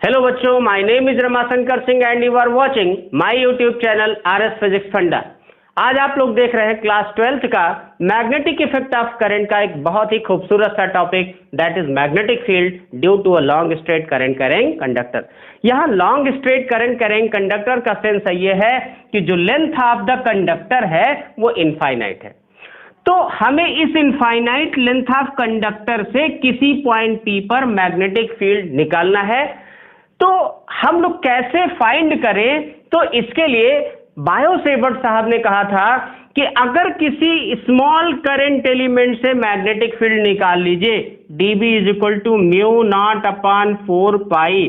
Hello बच्चों, my name is Ramashankar Singh and you are watching my YouTube channel RS physics funda. आज आप लोग देख रहे हैं क्लास 12th का मैग्नेटिक इफेक्ट ऑफ करंट का एक बहुत ही खूबसूरत सा topic, that is magnetic field due to a long straight current carrying conductor. यहाँ long straight current carrying conductor का सेंस ये है कि जो लेंथ ऑफ द कंडक्टर है वो इनफाइनाइट है। तो हमें इस इनफाइनाइट लेंथ ऑफ कंडक्टर से किसी पॉइंट P पर मैग्नेटिक फील्ड निकालना है। तो हम लोग कैसे फाइंड करें? तो इसके लिए बायो सेवर्ट साहब ने कहा था कि अगर किसी स्मॉल करंट एलिमेंट से मैग्नेटिक फील्ड निकाल लीजिए, dB is equal to mu naught upon 4 pi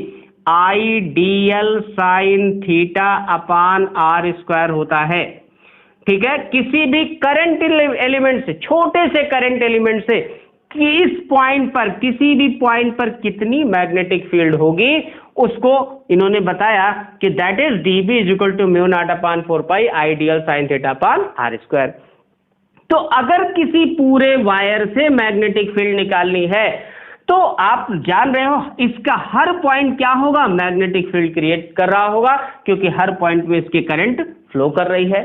I D L sine theta upon R square होता है। ठीक है, किसी भी करंट एलिमेंट से, छोटे से करंट एलिमेंट से कि इस पॉइंट पर, किसी भी पॉइंट पर कितनी मैग्नेटिक फील्ड होगी उसको इन्होंने बताया कि that is dB is equal to mu naught upon 4 pi I D L sine theta upon R square. तो अगर किसी पूरे वायर से मैग्नेटिक फील्ड निकालनी है तो आप जान रहे हो इसका हर पॉइंट क्या होगा, मैग्नेटिक फील्ड क्रिएट कर रहा होगा, क्योंकि हर पॉइंट में इसकी करंट फ्लो कर रही है।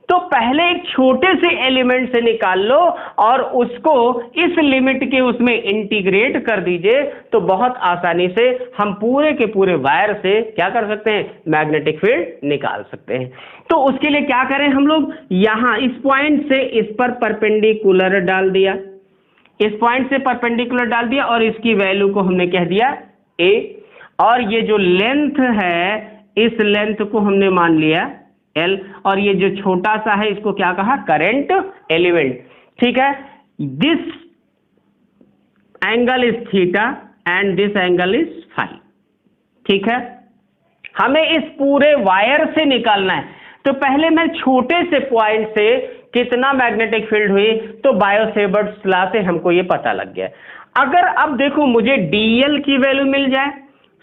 तो पहले एक छोटे से एलिमेंट से निकाल लो और उसको इस लिमिट के उसमें इंटीग्रेट कर दीजिए, तो बहुत आसानी से हम पूरे के पूरे वायर से क्या कर सकते हैं, मैग्नेटिक फील्ड निकाल सकते हैं। तो उसके लिए क्या करें हम लोग, यहां इस पॉइंट से इस पर परपेंडिकुलर डाल दिया, इस पॉइंट से परपेंडिकुलर डाल दिया और इसकी वैल्यू को हमने कह दिया a, और ये जो लेंथ है इस लेंथ को हमने मान लिया L, और ये जो छोटा सा है इसको क्या कहा, करंट एलिमेंट। ठीक है, this angle is theta and this angle is phi. ठीक है, हमें इस पूरे वायर से निकालना है। तो पहले मैं छोटे से पॉइंट से कितना मैग्नेटिक फील्ड हुई, तो बायो सेवर्ट्स लॉ से हमको ये पता लग गया। अगर अब देखो मुझे dl की वैल्यू मिल जाए,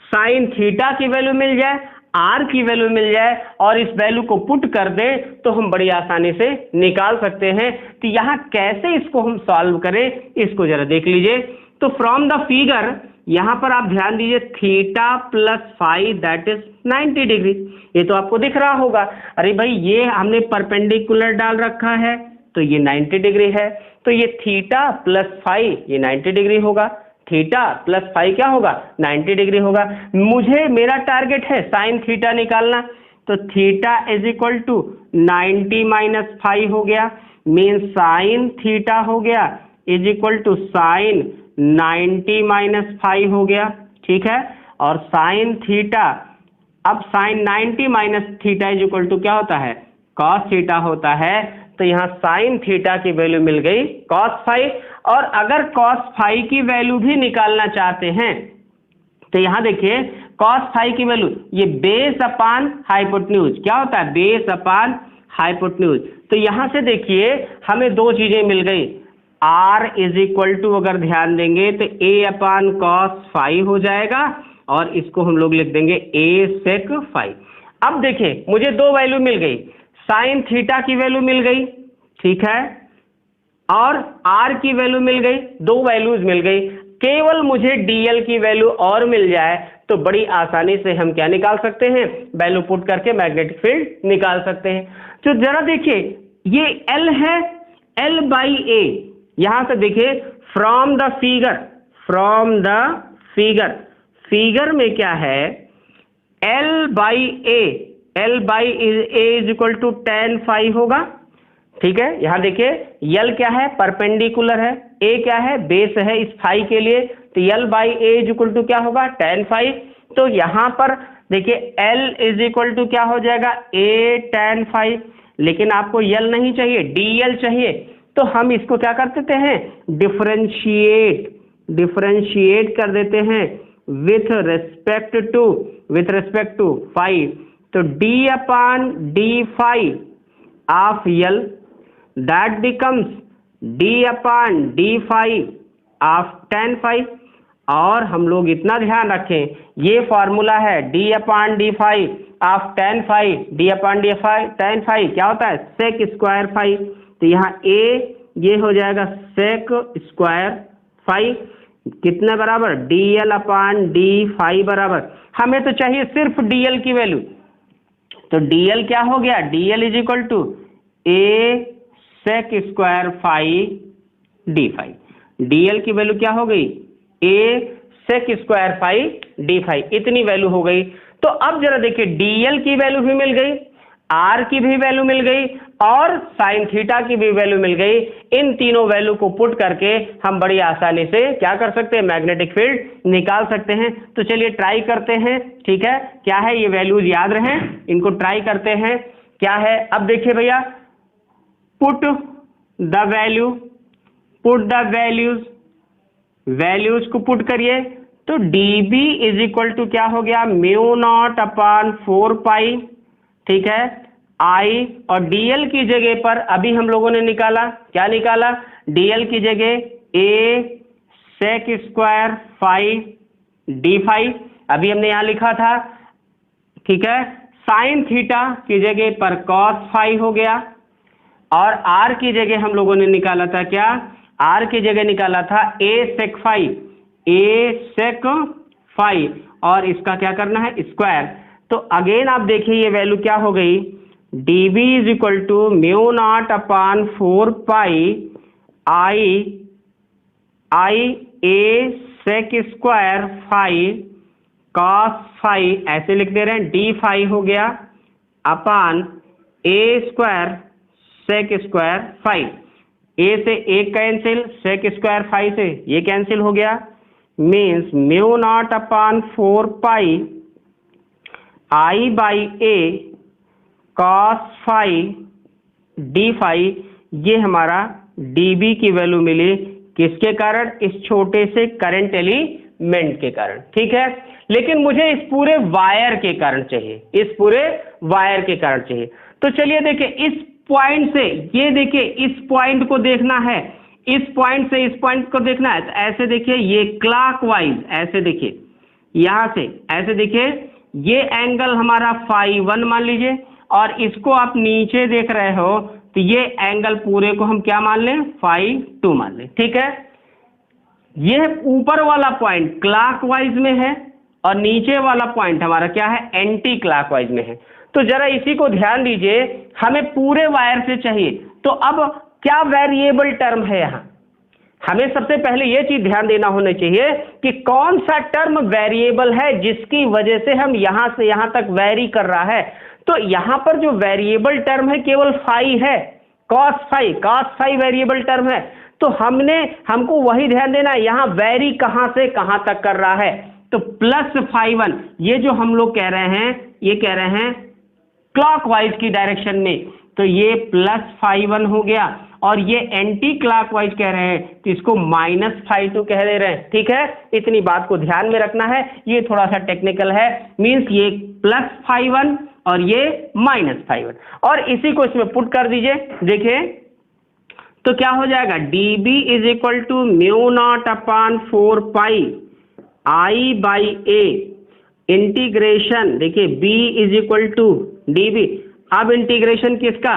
साइन थीटा की वैल्यू मिल जाए, आर की वैल्यू मिल जाए और इस वैल्यू को पुट कर दें, तो हम बड़ी आसानी से निकाल सकते हैं। तो यहां कैसे इसको हम सॉल्व करें, इसको जरा देख लीजिए। तो फ्रॉम द फिगर यहां पर आप ध्यान दीजिए, theta plus phi that is 90 degree. ये तो आपको दिख रहा होगा, अरे भाई ये हमने परपेंडिकुलर डाल रखा है तो ये 90 डिग्री है, तो ये थीटा प्लस फाई ये 90 डिग्री होगा, थीटा प्लस फाई क्या होगा, 90 डिग्री होगा। मुझे मेरा टारगेट है साइन थीटा निकालना, तो theta is equal to 90 minus phi हो गया, मीन साइन थीटा हो गया is equal to sine 90 minus phi हो गया। ठीक है, और साइन थीटा, अब sine 90 minus theta is equal to क्या होता है, कॉस थीटा होता है। तो यहाँ साइन थीटा की वैल्यू मिल गई कॉस फाई, और अगर कॉस फाई की वैल्यू भी निकालना चाहते हैं तो यहाँ देखिए कॉस फाई की वैल्यू ये बेस अपान हाइपोटेन्यूज, क्या होता है, बेस अपान हाइपोटेन्यूज। तो यहाँ से देखिए हमें दो चीजें मिल गई, आर इज इक्वल टू अगर ध्यान देंगे तो a अपान कॉस फाई हो जाएगा, और इसको हम लोग लिख देंगे a सेक फाई। अब देखिए मुझे दो वैल्यू मिल गई, साइन थीटा की वैल्यू मिल गई, ठीक है, और आर की वैल्यू मिल गई, दो वैल्यूज मिल गई। केवल मुझे dl की वैल्यू और मिल जाए तो बड़ी आसानी से हम क्या निकाल सकते हैं, वैल्यू पुट करके मैग्नेटिक फील्ड निकाल सकते हैं। तो जरा देखिए ये L है, L बाई ए, यहां से देखिए फ्रॉम द फिगर में क्या है, L by A is equal to tan phi होगा। ठीक है, यहां देखिए L क्या है, परपेंडिकुलर है, A क्या है, बेस है इस फाई के लिए, तो L by A is equal to क्या होगा, tan फाई। तो यहां पर देखिए L इज इक्वल टू क्या हो जाएगा, A tan फाई, लेकिन आपको L नहीं चाहिए, dl चाहिए। तो हम इसको क्या कर देते हैं, डिफरेंशिएट कर देते हैं विथ रेस्पेक्ट टू फाई। तो d upon D phi of L that becomes d upon D phi of tan phi. और हम लोग इतना ध्यान रखें, ये फॉर्मूला है d upon D phi of tan phi, d upon D phi tan phi क्या होता है, सेक स्क्वायर फाई। तो यहाँ a ये हो जाएगा सेक स्क्वायर फाई, कितना बराबर, dl अपान डी फाई बराबर, हमें तो चाहिए सिर्फ dl की वैल्यू, तो dl क्या हो गया, dl is equal to a sec square phi D phi, dl की वैल्यू क्या हो गई, a sec square phi D phi, इतनी वैल्यू हो गई। तो अब जरा देखिए dl की वैल्यू भी मिल गई, r की भी वैल्यू मिल गई और साइन थीटा की भी वैल्यू मिल गई। इन तीनों वैल्यू को पुट करके हम बड़ी आसानी से क्या कर सकते हैं, मैग्नेटिक फील्ड निकाल सकते हैं। तो चलिए ट्राई करते हैं, ठीक है, क्या है ये वैल्यूज याद रहे, इनको ट्राई करते हैं क्या है। अब देखिए भैया, put the value, put the values, values को पुट करिए, तो dB इज इक्वल टू क्या हो गया, म्यू नॉट अपान 4 पाई, ठीक है, I, और dl की जगह पर अभी हम लोगों ने निकाला, क्या निकाला, dl की जगह a sec square phi D phi, अभी हमने यहां लिखा था, ठीक है, साइन थीटा की जगह पर कॉस फाई हो गया, और r की जगह हम लोगों ने निकाला था क्या, r की जगह निकाला था a sec phi, a sec phi, और इसका क्या करना है, स्क्वायर। तो अगेन आप देखिए ये वैल्यू क्या हो गई, dB is equal to mu not upon 4 pi I A sec square phi cos phi, ऐसे लिख दे रहे हैं, डी फाई हो गया upon A square sec square phi, A से एक कैंसिल, सेक स्क्वायर फाई से ये कैंसिल हो गया, means mu not upon 4 pi I by A cos phi D phi, ये हमारा dB की वैल्यू मिली, किसके कारण, इस छोटे से करंट एलिमेंट के कारण, ठीक है। लेकिन मुझे इस पूरे वायर के कारण चाहिए, इस पूरे वायर के कारण चाहिए। तो चलिए देखिए, इस पॉइंट से ये देखिए, इस पॉइंट को देखना है, इस पॉइंट से इस पॉइंट को देखना है, तो ऐसे देखिए, ये क्लॉकवाइज ऐसे देखिए, यहां से ऐसे देखिए, ये एंगल हमारा फाई 1 मान लीजिए, और इसको आप नीचे देख रहे हो तो ये एंगल पूरे को हम क्या मान लें, फाई 2 मान लें, ठीक है। ये ऊपर वाला पॉइंट क्लॉकवाइज में है और नीचे वाला पॉइंट हमारा क्या है, एंटी क्लॉकवाइज में है। तो जरा इसी को ध्यान दीजिए, हमें पूरे वायर से चाहिए, तो अब क्या वेरिएबल टर्म है यहां, हमें सबसे पहले यह चीज ध्यान देना होना चाहिए कि कौन सा टर्म वेरिएबल है जिसकी वजह से हम यहां से यहां तक वेरी कर रहा है। तो यहां पर जो वेरिएबल टर्म है केवल फाई है, कॉस फाई वेरिएबल टर्म है। तो हमको वही ध्यान देना है, यहां वेरी कहां से कहां तक कर रहा है, तो प्लस फाई 1, ये जो हम लोग कह रहे हैं, ये कह रहे हैं क्लॉकवाइज की डायरेक्शन में, तो ये प्लस फाई 1 हो गया, और ये एंटी क्लॉकवाइज कह रहे हैं तो इसको माइनस फाई 2 कह दे रहे हैं, ठीक है। इतनी बात को ध्यान में रखना है, ये थोड़ा सा टेक्निकल है, मींस ये प्लस फाई 1 और ये माइनस फाई 1, और इसी को इसमें पुट कर दीजिए, देखिए तो क्या हो जाएगा, dB is equal to mu not upon 4 pi I by A integration, देखिए b is equal to dB, अब इंटीग्रेशन किसका,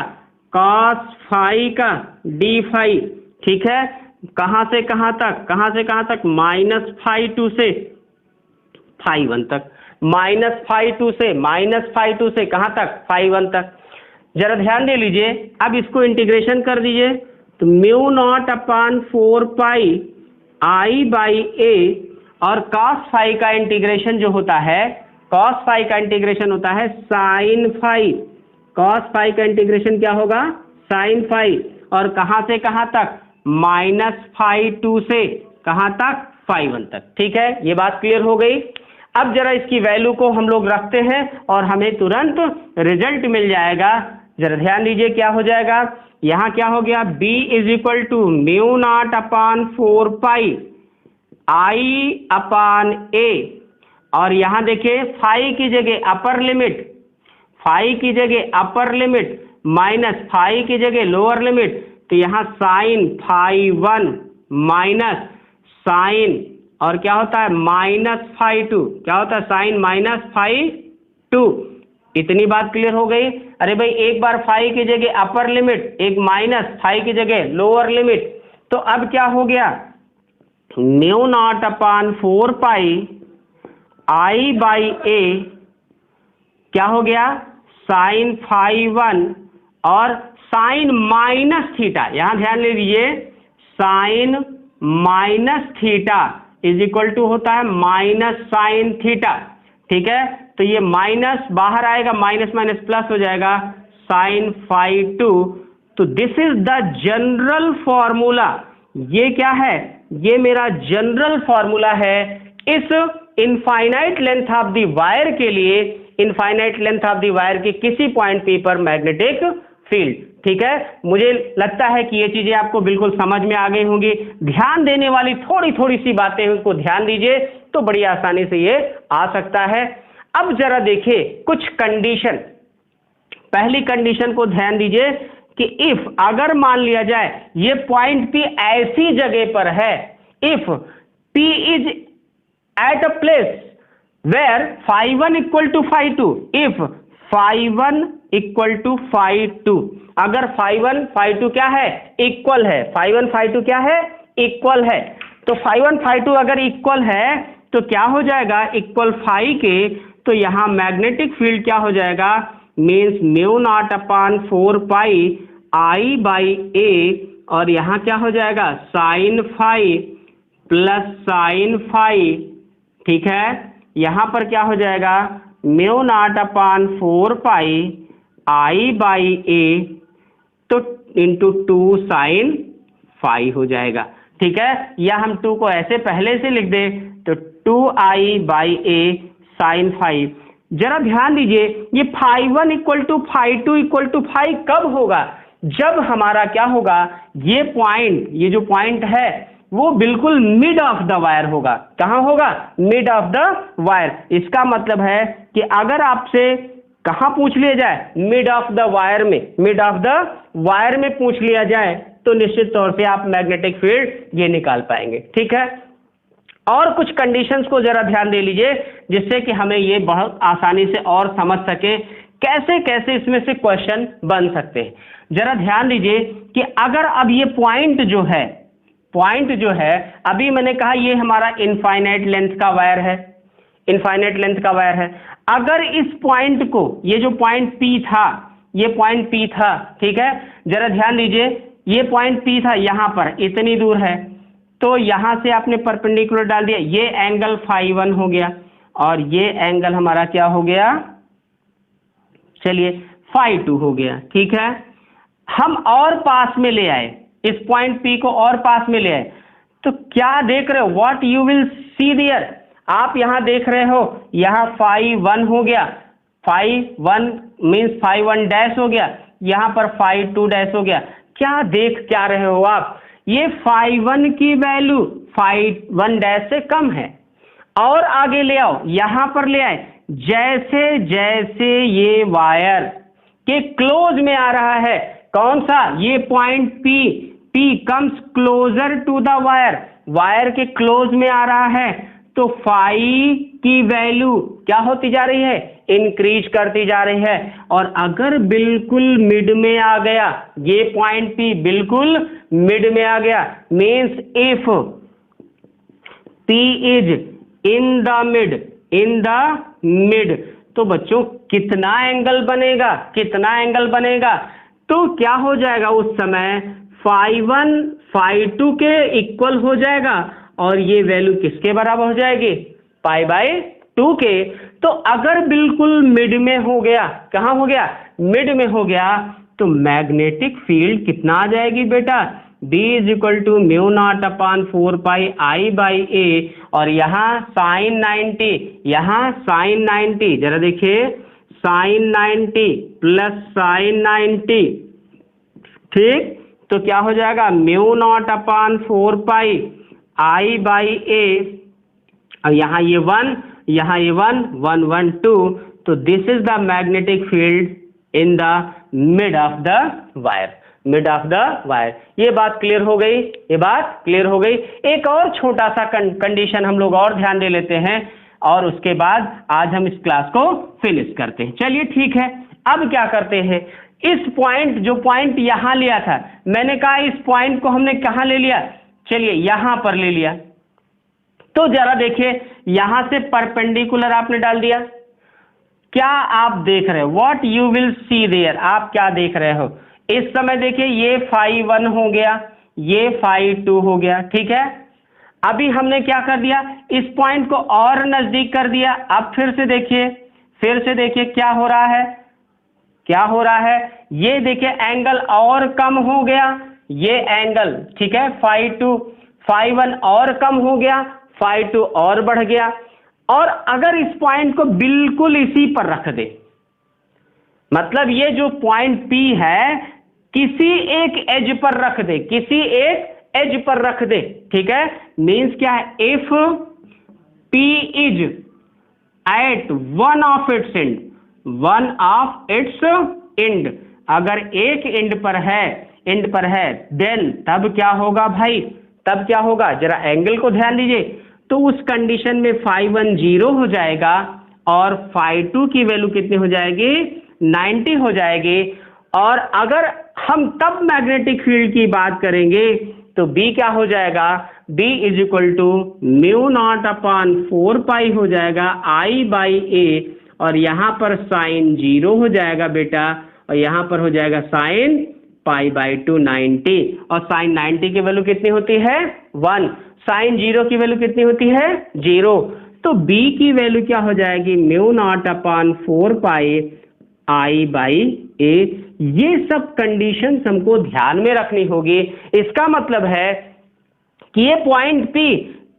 कॉस फाई का डी फाई, ठीक है, कहां से कहां तक, माइनस फाई 2 से फाई 1 तक, माइनस फाई 2 से कहां तक, फाई 1 तक। जरा ध्यान दे लीजिए, अब इसको इंटीग्रेशन कर दीजिए, तो mu not upon 4 pi I by A, और कॉस फाई का इंटीग्रेशन जो होता है, कॉस फाई का इंटीग्रेशन होता है साइन फाई, कॉस फाई का इंटीग्रेशन क्या होगा, साइन फाई, और कहां से कहां तक, माइनस फाई 2 से कहां तक, फाई 1 तक, ठीक है। ये बात क्लियर हो गई। अब जरा इसकी वैल्यू को हम लोग रखते हैं और हमें तुरंत रिजल्ट मिल जाएगा। जरा ध्यान दीजिए क्या हो जाएगा, यहां क्या हो गया, b is equal to mu not upon 4 pi I upon A, और यहां देखिए फाई की जगह अपर लिमिट, फाई की जगह अपर लिमिट माइनस फाई की जगह लोअर लिमिट, तो यहां साइन फाई 1 माइनस साइन, और क्या होता है, माइनस फाई 2, क्या होता है, साइन माइनस फाई 2। इतनी बात क्लियर हो गई। अरे भाई, एक बार फाई की जगह अपर लिमिट, एक माइनस फाई की जगह लोअर लिमिट, तो अब क्या हो गया, mu not upon 4 pi I by A क्या हो गया, साइन फाई 1 और साइन माइनस थीटा, यहां ध्यान ले लीजिए, sine minus theta is equal to होता है माइनस साइन थीटा। ठीक है, तो ये माइनस बाहर आएगा, माइनस माइनस प्लस हो जाएगा, साइन फाई 2। तो this is the general formula. ये क्या है, ये मेरा जनरल फॉर्मूला है इस infinite length of the wire के लिए, infinite length of the wire के किसी पॉइंट पी पर मैग्नेटिक फील्ड। ठीक है, मुझे लगता है कि ये चीजें आपको बिल्कुल समझ में आ गई होंगी। ध्यान देने वाली थोड़ी थोड़ी सी बातें उनको ध्यान दीजिए तो बड़ी आसानी से ये आ सकता है। अब जरा देखिए कुछ कंडीशन। पहली कंडीशन को ध्यान दीजिए कि इफ, अगर मान लिया जाए ये पॉइंट पी ऐसी जगह पर है, if P is at a place where phi 1 equal to phi 2, if phi 1 equal to phi 2, अगर phi 1 phi 2 क्या है, इक्वल है, phi 1 phi 2 क्या है, इक्वल है, तो phi 1 phi 2 अगर इक्वल है तो क्या हो जाएगा, इक्वल phi के, तो यहां मैग्नेटिक फील्ड क्या हो जाएगा, means mu not upon 4 pi I by A, और यहां क्या हो जाएगा, sine phi plus sine phi. ठीक है, यहां पर क्या हो जाएगा, mu not upon 4 pi I by A तो इंटू 2 साइन फाई हो जाएगा। ठीक है, या हम 2 को ऐसे पहले से लिख दे तो 2i by A sine phi. जरा ध्यान दीजिए, ये phi 1 equal to phi 2 equal to phi कब होगा, जब हमारा क्या होगा, ये पॉइंट, ये जो पॉइंट है वो बिल्कुल मिड ऑफ द वायर होगा। कहां होगा, मिड ऑफ द वायर। इसका मतलब है कि अगर आपसे कहां पूछ लिया जाए, मिड ऑफ द वायर में, मिड ऑफ द वायर में पूछ लिया जाए तो निश्चित तौर से आप मैग्नेटिक फील्ड ये निकाल पाएंगे। ठीक है, और कुछ कंडीशंस को जरा ध्यान दे लीजिए जिससे कि हमें ये बहुत आसानी से और समझ सके कैसे कैसे इसमें से क्वेश्चन बन सकते हैं। जरा ध्यान दीजिए कि अगर अब ये पॉइंट जो है, पॉइंट जो है, अभी मैंने कहा ये हमारा इनफाइनाइट लेंथ का वायर है, इनफाइनाइट लेंथ का वायर है। अगर इस पॉइंट को, ये जो पॉइंट P था, ये पॉइंट P था, ठीक है, जरा ध्यान दीजिए, ये पॉइंट P था, यहां पर इतनी दूर है, तो यहां से आपने परपेंडिकुलर डाल दिया, ये एंगल phi 1 हो गया और ये एंगल हमारा क्या हो गया, चलिए phi 2 हो गया। ठीक है, हम और पास में ले आए, इस पॉइंट P को और पास में ले आए, तो क्या देख रहे हो, what you will see there, आप यहां देख रहे हो, यहां phi 1 हो गया, phi 1 मीन्स phi 1 डैश हो गया, यहां पर phi 2 डैश हो गया। क्या देख क्या रहे हो आप, ये phi 1 की वैल्यू phi 1 डैश से कम है, और आगे ले आओ, यहां पर ले आए, जैसे जैसे ये वायर के क्लोज में आ रहा है, कौन सा, ये point P comes closer to the wire, wire के क्लोज में आ रहा है, तो phi की वैल्यू क्या होती जा रही है, इंक्रीज करती जा रही है। और अगर बिल्कुल मिड में आ गया, ये पॉइंट P बिल्कुल मिड में आ गया, means if P is in the mid, तो बच्चों कितना एंगल बनेगा, कितना एंगल बनेगा, तो क्या हो जाएगा, उस समय phi 1 phi 2 के इक्वल हो जाएगा और ये वैल्यू किसके बराबर हो जाएगी, पाई बाई 2 के। तो अगर बिल्कुल मिड में हो गया, कहां हो गया, मिड में हो गया, तो मैग्नेटिक फील्ड कितना आ जाएगी बेटा, B is equal to mu not upon 4 pi I by A, और यहाँ साइन 90, यहाँ साइन 90, जरा देखिए, साइन 90 प्लस साइन 90, ठीक, तो क्या हो जाएगा, mu not upon 4 pi I by A, और यहाँ ये 1, यहाँ ये 1 1 1 2, तो this is the magnetic field in the mid of the wire, mid of the wire. ये बात क्लियर हो गई, ये बात क्लियर हो गई। एक और छोटा सा कंडीशन हम लोग और ध्यान दे लेते हैं और उसके बाद आज हम इस क्लास को फिनिश करते हैं। चलिए ठीक है, अब क्या करते हैं, इस पॉइंट, जो पॉइंट यहां लिया था, मैंने कहा इस पॉइंट को हमने कहां ले लिया, चलिए यहां पर ले लिया, तो जरा देखिए, यहां से परपेंडिकुलर आपने डाल दिया, क्या आप देख रहे हो, what you will see there, आप क्या देख रहे हो इस समय? देखिए ये phi 1 हो गया, ये phi 2 हो गया, ठीक है। अभी हमने क्या कर दिया, इस पॉइंट को और नजदीक कर दिया। अब फिर से देखिए क्या हो रहा है, क्या हो रहा है, ये देखिए एंगल और कम हो गया, ये एंगल, ठीक है, phi 2 phi 1 और कम हो गया, phi 2 और बढ़ गया। और अगर इस पॉइंट को बिल्कुल इसी पर रख दे, मतलब ये जो पॉइंट P है किसी एक एज पर रख दे, किसी एक एज पर रख दे, ठीक है, मींस क्या है, if P is at one of its end, अगर एक एंड पर है देन तब क्या होगा भाई, तब क्या होगा, जरा एंगल को ध्यान दीजिए। तो उस कंडीशन में phi 1 0 हो जाएगा और phi 2 की वैल्यू कितनी हो जाएगी, 90 हो जाएगी। और अगर हम तब मैग्नेटिक फील्ड की बात करेंगे तो B क्या हो जाएगा, B is equal to mu naught upon 4 pi हो जाएगा I बाई A, और यहां पर साइन 0 हो जाएगा बेटा, और यहां पर हो जाएगा साइन पाई बाई 2 90, और साइन 90 की वैल्यू कितनी होती है 1, साइन 0 की वैल्यू कितनी होती है 0। तो B की वैल्यू क्या हो जाएगी, mu naught upon 4 pi I by A। ये सब कंडीशंस हमको ध्यान में रखनी होगी। इसका मतलब है कि ये पॉइंट P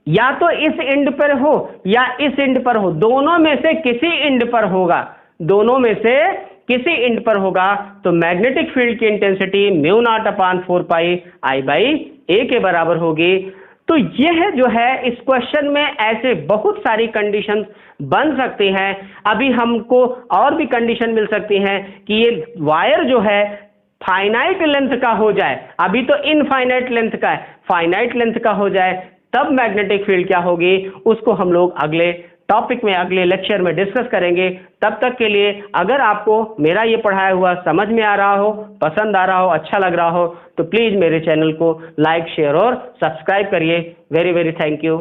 या तो इस एंड पर हो या इस एंड पर हो, दोनों में से किसी एंड पर होगा, दोनों में से किसी एंड पर होगा, तो मैग्नेटिक फील्ड की intensity mu naught upon 4 pi I by A के बराबर होगी। तो यह जो है इस क्वेश्चन में ऐसे बहुत सारी कंडीशंस बन सकती हैं। अभी हमको और भी कंडीशन मिल सकती हैं कि ये वायर जो है फाइनाइट लेंथ का हो जाए, अभी तो इनफाइनाइट लेंथ का है, फाइनाइट लेंथ का हो जाए, तब मैग्नेटिक फील्ड क्या होगी, उसको हम लोग अगले टॉपिक में, अगले लेक्चर में डिस्कस करेंगे। तब तक के लिए अगर आपको मेरा ये पढ़ाया हुआ समझ में आ रहा हो, पसंद आ रहा हो, अच्छा लग रहा हो, तो प्लीज मेरे चैनल को लाइक, शेयर और सब्सक्राइब करिए। Very very thank you.